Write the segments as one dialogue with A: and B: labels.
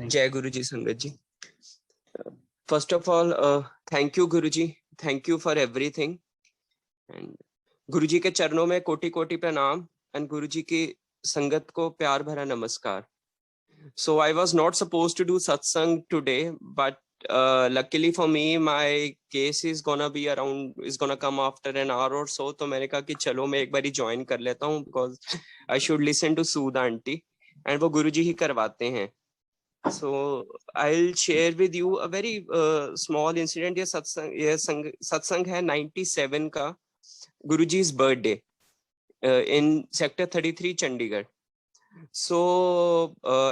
A: जय गुरु जी संगत जी। First of all thank you Guru ji, thank you for everything. And Guru ji के चरणों में कोटि कोटि प्रणाम एंड गुरु जी की संगत को प्यार भरा नमस्कार। So I was not supposed to do satsang today, but luckily for me, my case is gonna come after an hour or so. तो मैंने कहा कि चलो मैं एक बारी join कर लेता हूँ because I should listen to Sudha aunty and वो गुरु जी ही करवाते हैं। So I'll share with you a very small incident. ये सत्संग है 97 का, Guruji's birthday in sector 33 Chandigarh. So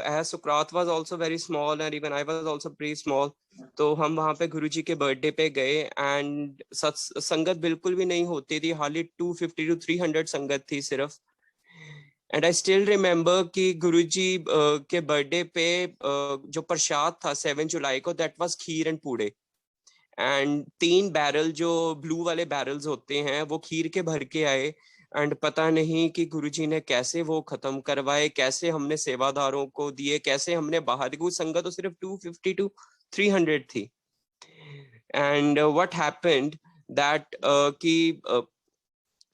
A: as Sukrat was also very small and even I was also pretty small, तो हम वहाँ पे गुरुजी के बर्थडे पे गए एंड संगत बिल्कुल भी नहीं होती थी, हार्डली 250 to 300 संगत थी सिर्फ। एंड आई स्टिल रिमेम्बर कि गुरुजी के बर्थडे पे जो प्रसाद था 7 जुलाई को, दैट वाज खीर एंड पूड़े। एंड 3 बैरल जो ब्लू वाले बैरल्स होते हैं वो खीर के भर के आए एंड पता नहीं कि गुरुजी ने कैसे वो खत्म करवाए, कैसे हमने सेवादारों को दिए, कैसे हमने बाहर की संगत तो सिर्फ 250 to 300 थी। एंड व्हाट हैपेंड दैट कि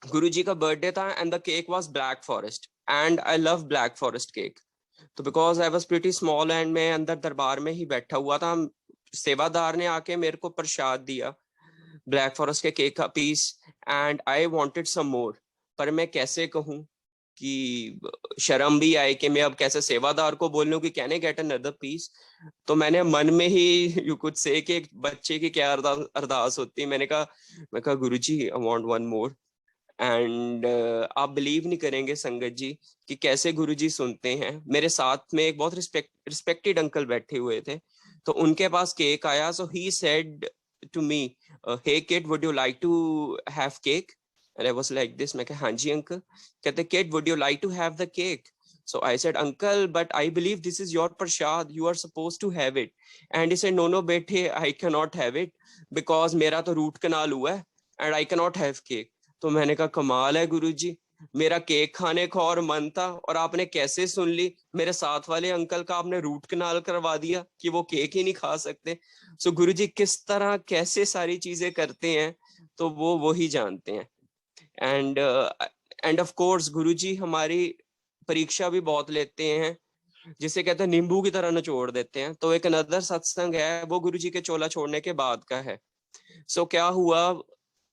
A: गुरुजी का बर्थडे था and the cake was black forest and I love black forest cake. तो because I was pretty small and मैं अंदर दरबार में ही बैठा हुआ था, सेवादार ने आके मेरे को प्रसाद दिया ब्लैक फॉरेस्ट के केक का piece and I wanted some more. पर मैं कैसे कहूँ कि शर्म भी आए कि मैं अब कैसे सेवादार को बोल लूं कि can I get another piece. तो मैंने मन में ही यू कुड से कि एक बच्चे की क्या अरदास होती है, मैं कहा Guruji I want one more. And आप बिलीव नहीं करेंगे संगत जी कि कैसे गुरुजी सुनते हैं। मेरे साथ में एक बहुत रिस्पेक्टेड अंकल बैठे हुए थे, तो उनके पास केक आया। So he said to me, hey kid would you like to have cake? And I was like this, मैं कहा हाँ जी अंकल। कहते kid would you like to have the cake? So I said, uncle, but I believe this is your prasad, you are supposed to have it. And he said, no bete, I cannot have it because मेरा तो root canal हुआ है and I cannot have cake. तो मैंने कहा कमाल है गुरुजी, मेरा केक खाने का और मन था और आपने कैसे सुन ली, मेरे साथ वाले अंकल का आपने रूट कनाल करवा दिया कि वो केक ही नहीं खा सकते। सो गुरुजी किस तरह कैसे सारी चीजें करते हैं तो वो ही जानते हैं। एंड ऑफ कोर्स गुरुजी हमारी परीक्षा भी बहुत लेते हैं, जिसे कहते हैं नींबू की तरह निचोड़ देते हैं। तो एक अनदर सत्संग है, वो गुरुजी के चोला छोड़ने के बाद का है। सो क्या हुआ,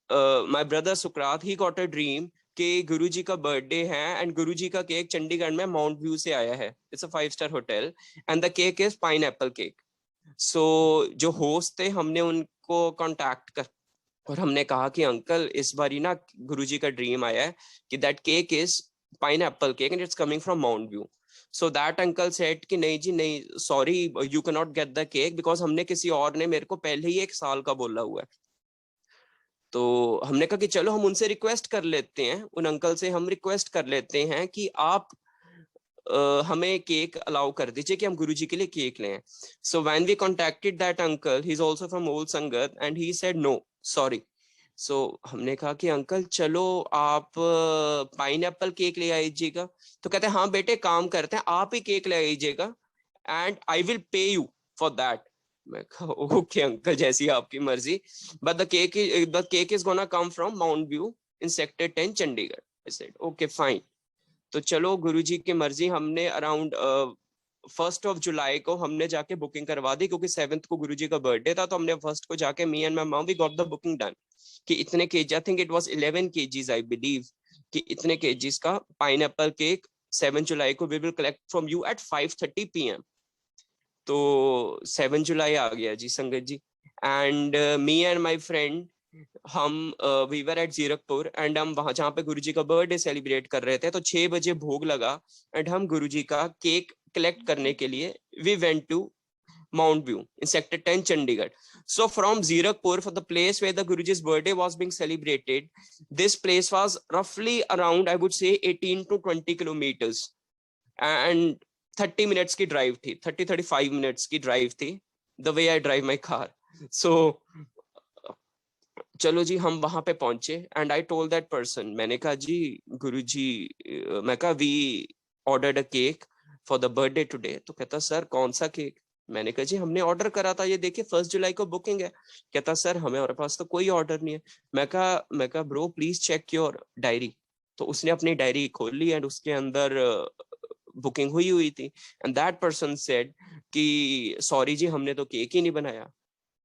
A: my brother Sukrat he got a dream कि गुरुजी का बर्थडे है एंड गुरुजी का केक चंडीगढ़ में माउंट व्यू से आया है, it's a five star hotel and the cake is pineapple cake. So जो होस्ट थे हमने उनको कांटेक्ट कर और हमने कहा कि अंकल इस बारी ना गुरुजी का ड्रीम आया है कि that cake is pineapple cake and it's coming from mount view. So that uncle said कि नहीं जी नहीं, sorry you can not get the cake because हमने किसी और ने मेरे को पहले ही 1 साल का बोला हुआ है। तो हमने कहा कि चलो हम उनसे रिक्वेस्ट कर लेते हैं, उन अंकल से हम रिक्वेस्ट कर लेते हैं कि आप हमें केक अलाउ कर दीजिए कि हम गुरुजी के लिए केक लें। So when we contacted that uncle, he is also from old संगत and he said no sorry. So हमने कहा कि अंकल चलो आप पाइनएप्पल केक ले आइएगा। तो कहते हैं हाँ बेटे काम करते हैं, आप ही केक ले आइएगा and I will pay you for that. मैं कहा ओके अंकल जैसी आपकी मर्जी, but the cake is gonna come from mount view in sector 10 Chandigarh. I said okay fine. तो चलो गुरुजी की मर्जी, हमने अराउंड 1 जुलाई को हमने जाके बुकिंग करवा दी क्योंकि 7 को गुरुजी का बर्थडे था। तो हमने 1 को जाके me and my mom we got the booking done कि इतने KG, I think it was 11 KGs I believe, कि इतने केजीज का पाइनएप्पल केक 7 जुलाई को we will collect from you at 5:30 PM। तो 7 जुलाई आ गया जी संगत जी and me and my friend हम we were at Zirakpur and हम वहां जहाँ पे गुरुजी का बर्थडे सेलिब्रेट कर रहे थे। तो 6 बजे भोग लगा एंड हम गुरुजी का केक कलेक्ट करने के लिए we went to Mount View in Sector 10 Chandigarh. So from Zirakpur, for the place where the Guruji's birthday was being celebrated, this place was roughly around I would say 18 to 20 kilometers and 30 minutes की drive थी, 30-35 minutes की drive थी, the way I drive my car. So चलो जी हम वहां पे पहुंचे and I told that person, मैंने कहा जी गुरुजी, मैं कहा we ordered a cake for the birthday today. तो कहता सर कौन सा केक? मैंने कहा जी हमने ऑर्डर करा था, ये देखिए 1 जुलाई को बुकिंग है। कहता सर हमारे पास तो कोई ऑर्डर नहीं है। मैं कहा bro please check your diary. तो उसने अपनी डायरी खोल ली एंड उसके अंदर बुकिंग हुई हुई थी। एंड दैट पर्सन सेड कि सॉरी जी हमने तो केक ही नहीं बनाया।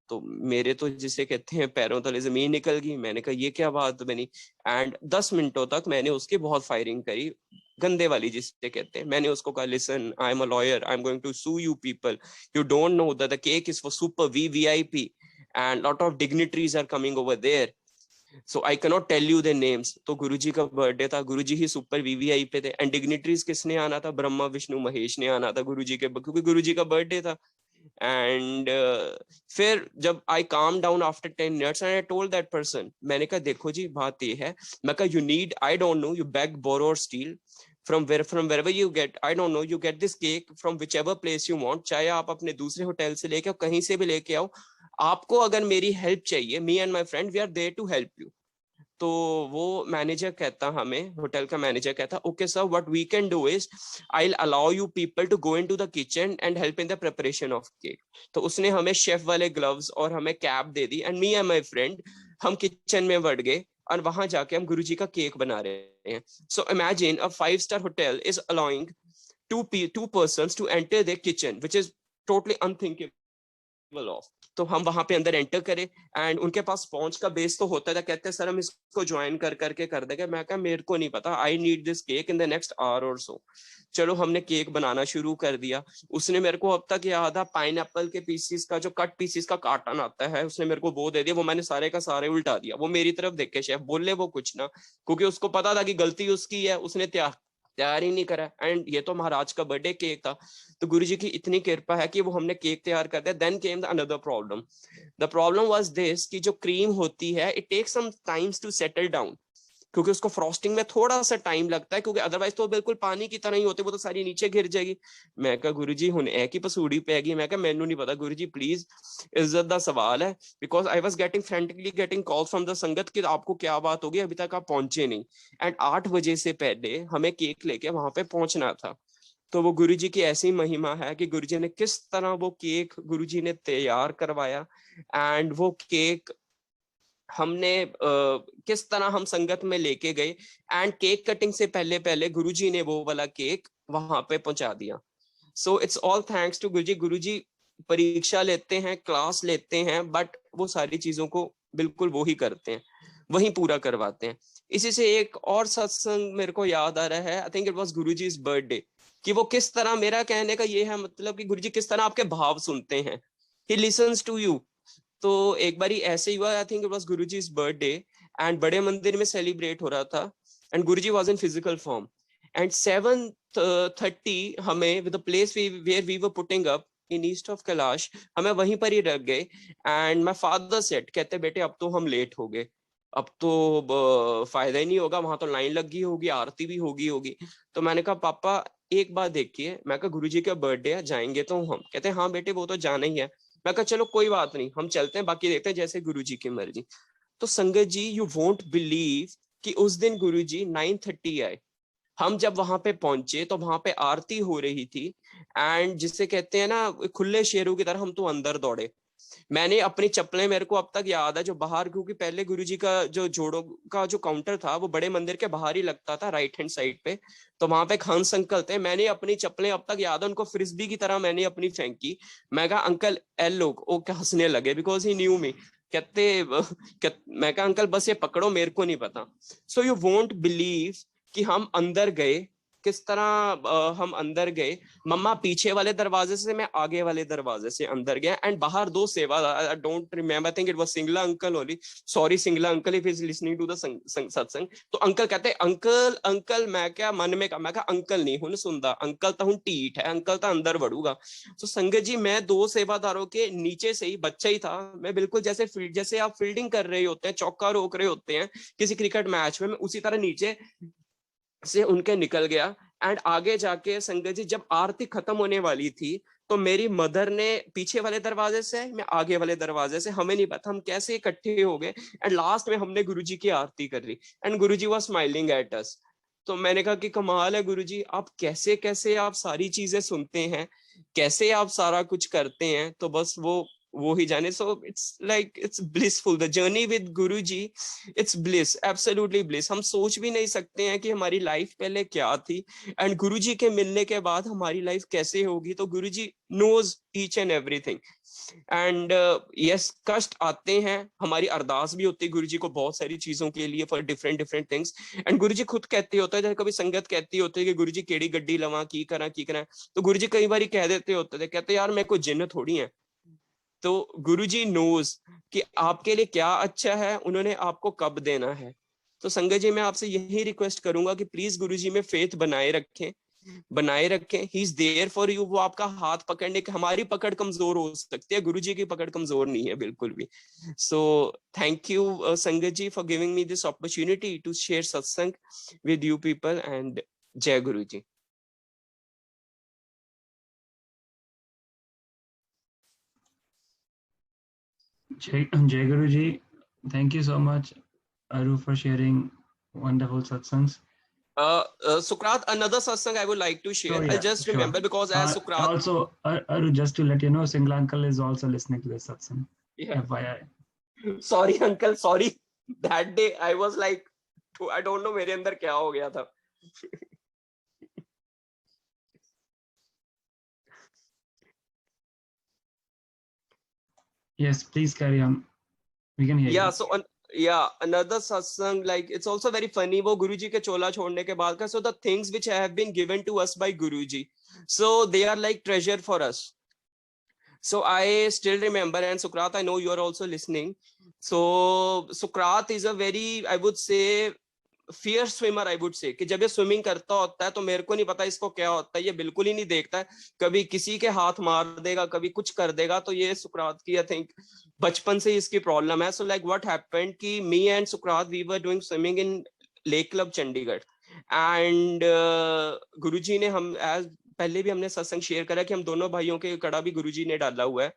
A: तो मेरे तो जिसे कहते हैं पैरों तले जमीन निकल गई। मैंने कहा ये क्या बात बनी। एंड 10 मिनटों तक मैंने उसकी बहुत फायरिंग करी, गंदे वाली जिसे कहते हैं। मैंने उसको कहा listen I am a lawyer, I am going to sue you people, you don't know that the cake is for super VVIP and lot of dignitaries are coming over there, so I can not tell you the names. तो गुरुजी का birthday था, गुरुजी ही super VVI पे थे and dignitaries किसने आना था, ब्रह्मा विष्णु महेश ने आना था गुरुजी के, क्योंकि गुरुजी का बर्थडे था। एंड फिर जब I came down after 10 minutes and I told that person, मैंने कहा देखो जी बात ये है, मैं कहा you need, I don't know, you beg borrow or steal from wherever you get, I don't know, you get this cake from whichever place you want, चाहे आप अपने दूसरे होटल से लेके आओ, कहीं से भी लेके आओ, आपको अगर मेरी हेल्प चाहिए, me and my friend we are there to help you. तो वो मैनेजर कहता, हमें होटल का मैनेजर कहता, okay sir what we can do is I will allow you people to go into the kitchen and help in the preparation of cake. तो उसने हमें chef वाले ग्लव्स और हमें कैप दे दी and me and my friend हम kitchen में बढ़ गए और वहां जाके हम गुरुजी का केक बना रहे हैं। So imagine a 5 star hotel is allowing two persons to enter their kitchen, which is totally unthinkable of। तो हम वहां पे अंदर एंटर करे एंड उनके पास स्पॉन्ज का बेस तो होता था, कहते हैं सर हम इसको ज्वाइन कर करके कर देंगे। मैं कहा मेरे को नहीं पता, I need this cake in the next hour or so. चलो हमने केक बनाना शुरू कर दिया। उसने मेरे को अब तक याद है पाइनएप्पल के पीसीस का जो कट पीसीस का कार्टन आता है, उसने मेरे को वो दे दिया, वो मैंने सारे का सारे उल्टा दिया। वो मेरी तरफ देख के शेफ बोले वो कुछ ना, क्योंकि उसको पता था कि गलती उसकी है, उसने तैयार ही नहीं करा एंड ये तो महाराज का बर्थडे केक था। तो गुरुजी की इतनी कृपा है कि वो हमने केक तैयार कर दिया। Then came the another problem, the problem was this कि जो क्रीम होती है it takes some times to settle down, क्योंकि उसको फ्रॉस्टिंग में थोड़ा सा टाइम लगता है, क्योंकि अदरवाइज तो बिल्कुल पानी की तरह ही होते, वो तो सारी नीचे गिर जाएगी। मैं कहा गुरुजी हुन है कि पसूड़ी पैगी। मैं कहा मैनू नहीं पता गुरुजी प्लीज, इज्जत दा सवाल है, because I was getting frantically getting calls from the संगत कि आपको क्या बात होगी, अभी तक आप पहुंचे नहीं। एंड 8 बजे से पहले हमें केक लेके वहां पे पहुंचना था। तो वो गुरुजी की ऐसी महिमा है कि गुरुजी ने किस तरह वो केक गुरुजी ने तैयार करवाया एंड वो केक हमने किस तरह हम संगत में लेके गए एंड केक कटिंग से पहले पहले गुरुजी ने वो वाला केक वहां पे पहुंचा दिया। So it's all thanks to Guruji. Guruji परीक्षा लेते हैं, क्लास लेते हैं, बट वो सारी चीजों को बिल्कुल वो ही करते हैं, वही पूरा करवाते हैं। इसी से एक और सत्संग मेरे को याद आ रहा है, आई think it was Guruji's birthday, कि वो किस तरह, मेरा कहने का ये है मतलब कि गुरुजी किस तरह आपके भाव सुनते हैं, ही लिसन्स टू यू। तो एक बारी ऐसे ही हुआ, I think it was Guruji's birthday and बड़े मंदिर में सेलिब्रेट हो रहा था and Guruji was in physical form and 7:30 हमें with the place where we were putting up in east of Kailash, हमें वहीं पर ही रख गए। एंड माय फादर सेड, कहते बेटे अब तो हम लेट हो गए, अब तो फायदा ही नहीं होगा, वहां तो लाइन लगी होगी, आरती भी होगी। तो मैंने कहा पापा एक बात देखिए, मैं कहा गुरुजी का बर्थडे है जाएंगे तो हम, कहते हाँ बेटे वो तो जाना ही है। मैं कहा चलो कोई बात नहीं हम चलते हैं, बाकी देखते हैं जैसे गुरुजी की मर्जी। तो संगत जी यू वोंट बिलीव कि उस दिन गुरुजी 9:30 आए। हम जब वहां पे पहुंचे तो वहां पे आरती हो रही थी एंड जिसे कहते हैं ना खुले शेरों की तरह हम तो अंदर दौड़े। मैंने अपनी चप्पलें, मेरे को अब तक याद है, जो बाहर, क्योंकि पहले गुरुजी का जो जोड़ों का जो काउंटर था वो बड़े मंदिर के बाहर ही लगता था राइट हैंड साइड पे, तो वहां पे हंस अंकल थे। मैंने अपनी चप्पलें अब तक याद है, उनको फ्रिस्बी की तरह मैंने अपनी फेंकी। मैं कहा अंकल एल लोग ओ क्या हंसने लगे, बिकॉज ही न्यू मी। मैं कहा अंकल बस ये पकड़ो, मेरे को नहीं पता। सो यू वोंट बिलीव कि हम अंदर गए, किस तरह हम अंदर गए। मम्मा पीछे वाले दरवाजे से, मैं आगे वाले दरवाजे से अंदर गया एंड बाहर 2 सेवादार, I don't remember, think it was Singla uncle only, sorry Singla uncle if is listening to the satsang. तो अंकल कहते अंकल अंकल, मैं क्या मन में कहा, मैं कहा अंकल नहीं हूं सुनदा, अंकल तो हूं टीठ है, अंकल तो अंदर बढ़ूंगा। तो संगत जी मैं 2 सेवादारों के नीचे से ही, बच्चा ही था मैं बिल्कुल, जैसे आप फील्डिंग कर रहे होते हैं, चौका रोक रहे होते हैं किसी क्रिकेट मैच में, मैं उसी तरह नीचे से उनके निकल गया। एंड आगे जाके संगत जी जब आरती खत्म होने वाली थी तो मेरी मदर ने पीछे वाले दरवाजे से, मैं आगे वाले दरवाजे से, हमें नहीं पता हम कैसे इकट्ठे हो गए एंड लास्ट में हमने गुरुजी की आरती कर ली and Guruji was smiling at us. तो मैंने कहा कि कमाल है गुरुजी, आप कैसे कैसे आप सारी चीजें सुनते हैं कैसे आप सारा कुछ करते हैं तो बस वो ही जाने. So it's like it's blissful, the journey with Guruji, it's bliss, absolutely bliss. हम सोच भी नहीं सकते हैं कि हमारी लाइफ पहले क्या थी एंड गुरुजी के मिलने के बाद हमारी लाइफ कैसे होगी. तो Guruji knows each and everything. And yes, कष्ट आते हैं, हमारी अरदास भी होती है गुरुजी को बहुत सारी चीजों के लिए for different different things. And Guruji खुद कहते होता है, जैसे कभी संगत कहती होती है कि गुरुजी केड़ी गड्डी लवा की करा, तो गुरुजी कई बार कह देते होते थे, कहते यार मैं कोई जिन्न थोड़ी है. तो गुरुजी नोज कि आपके लिए क्या अच्छा है, उन्होंने आपको कब देना है. तो संगत जी मैं आपसे यही रिक्वेस्ट करूंगा कि प्लीज गुरुजी में फेथ बनाए रखें. He is there for you. वो आपका हाथ पकड़ने के, हमारी पकड़ कमजोर हो सकती है, गुरुजी की पकड़ कमजोर नहीं है बिल्कुल भी. सो थैंक यू संगत जी for giving me this opportunity to share सत्संग विद यू पीपल. एंड जय गुरु जी.
B: Jai Guruji, thank you so much, Aru, for sharing wonderful satsangs.
A: Sukrat, another satsang I would like to share.
B: Oh, yeah,
A: I'll just
B: sure.
A: remember because as Sukrat.
B: Also, Aru, just to let you know, Singla uncle is also listening to this satsang.
A: Yeah.
B: FYI.
A: Sorry, uncle. Sorry. That day I was like, I don't know मेरे अंदर क्या हो गया था.
B: Yes, please carry on. We can hear you.
A: Yeah. So another satsang, like it's also very funny. वो गुरुजी के चोला छोड़ने के बाद का, so the things which have been given to us by Guruji, so they are like treasure for us. So I still remember, and Sukrat, I know you are also listening. So Sukrat is a very, I would say, fear swimmer. I would say कि जब ये swimming करता होता है तो मेरे को नहीं पता इसको क्या होता है, ये बिल्कुल ही नहीं देखता है, कभी किसी के हाथ मार देगा, कभी कुछ कर देगा. तो ये सुकरात की आई थिंक बचपन से इसकी प्रॉब्लम है. सो लाइक व्हाट हैपेंड कि me and Sukrat we were doing swimming in lake club Chandigarh. And Guruji ने, हम एज पहले भी हमने सत्संग शेयर करा कि हम दोनों भाइयों के कड़ा भी गुरुजी ने डाला हुआ है.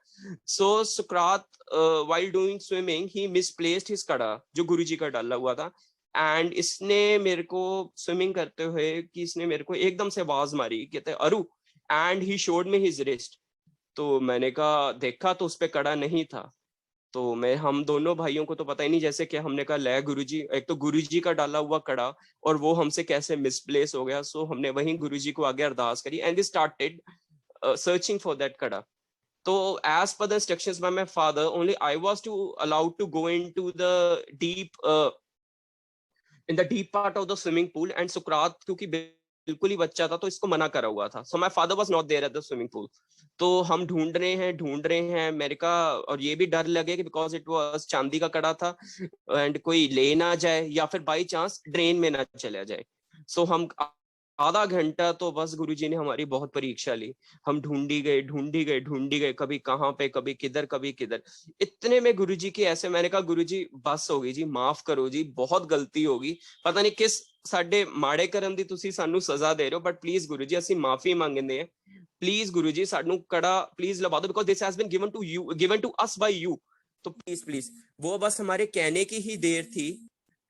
A: सो सुकरात व्हाइल डूइंग स्विमिंग ही मिसप्लेस्ड हिज कड़ा जो गुरुजी का डाला हुआ था. एंड इसने मेरे को स्विमिंग करते हुए कि इसने मेरे को एकदम से आवाज मारी, कहते अरु, and he showed me his wrist. तो मैंने कहा, देखा तो उस पे कड़ा नहीं था. तो हम दोनों भाइयों को तो पता ही नहीं, जैसे कि हमने कहा ले गुरुजी, एक तो गुरुजी का डाला हुआ कड़ा और वो हमसे कैसे मिसप्लेस हो गया. सो हमने वहीं गुरुजी को आगे अरदास करी and we started searching for that kada. तो as per the instructions by my father, only I was allowed to go into the in the deep part of the swimming pool, and Sukrat क्योंकि बिल्कुल ही बच्चा था तो इसको मना करा हुआ था. So my father was not there at the swimming pool. तो हम ढूंढ रहे हैं मेरे का, और ये भी डर लगे कि बिकॉज इट वाज चांदी का कड़ा था एंड कोई ले ना जाए या फिर बाई चांस ड्रेन में ना चला जाए. सो हम आधा घंटा तो बस गुरुजी ने हमारी बहुत परीक्षा ली. हम ढूंढी गए, कभी कहाँ पे, कभी किधर. इतने में गुरुजी की ऐसे, मैंने कहा गुरुजी बस हो गई जी, माफ करो जी, बहुत गलती होगी, पता नहीं किस ਸਾਡੇ ਮਾੜੇ ਕਰਮ ਦੀ ਤੁਸੀਂ ਸਾਨੂੰ ਸਜ਼ਾ ਦੇ ਰਹੇ ਹੋ, ਬਟ ਪਲੀਜ਼ ਗੁਰੂ ਜੀ ਅਸੀਂ ਮਾਫੀ ਮੰਗਦੇ ਹਾਂ. प्लीज गुरुजी सानू कड़ा प्लीज लगा दो, because this has been given to us by you. तो प्लीज वो बस हमारे कहने की ही देर थी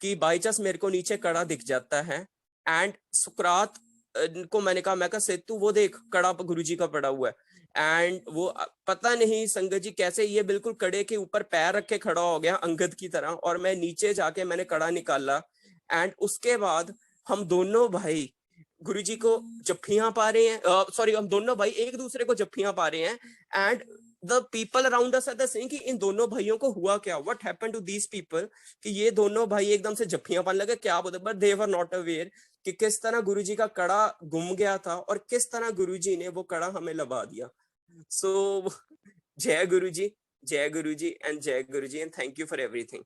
A: कि बाई चांस मेरे को नीचे कड़ा दिख जाता है. एंड सुकरात को मैंने कहा सेतु वो देख कड़ा गुरुजी का पड़ा हुआ है. एंड वो पता नहीं संगत जी कैसे ये बिल्कुल कड़े के ऊपर पैर रख के खड़ा हो गया अंगद की तरह, और मैं नीचे जाके मैंने कड़ा निकाला. एंड उसके बाद हम दोनों भाई गुरुजी को जफ्फियां पा रहे हैं, सॉरी हम दोनों भाई एक दूसरे को जफ्फियां पा रहे हैं. And the people around us are saying कि इन दोनों भाइयों को हुआ क्या, what happened to these people, कि ये दोनों भाई एकदम से जफ्फियां पाने लगे, क्या बोलते, but they were not aware कि किस तरह गुरुजी का कड़ा गुम गया था और किस तरह गुरुजी ने वो कड़ा हमें लबा दिया. सो जय गुरुजी एंड जय Guruji and thank you for everything.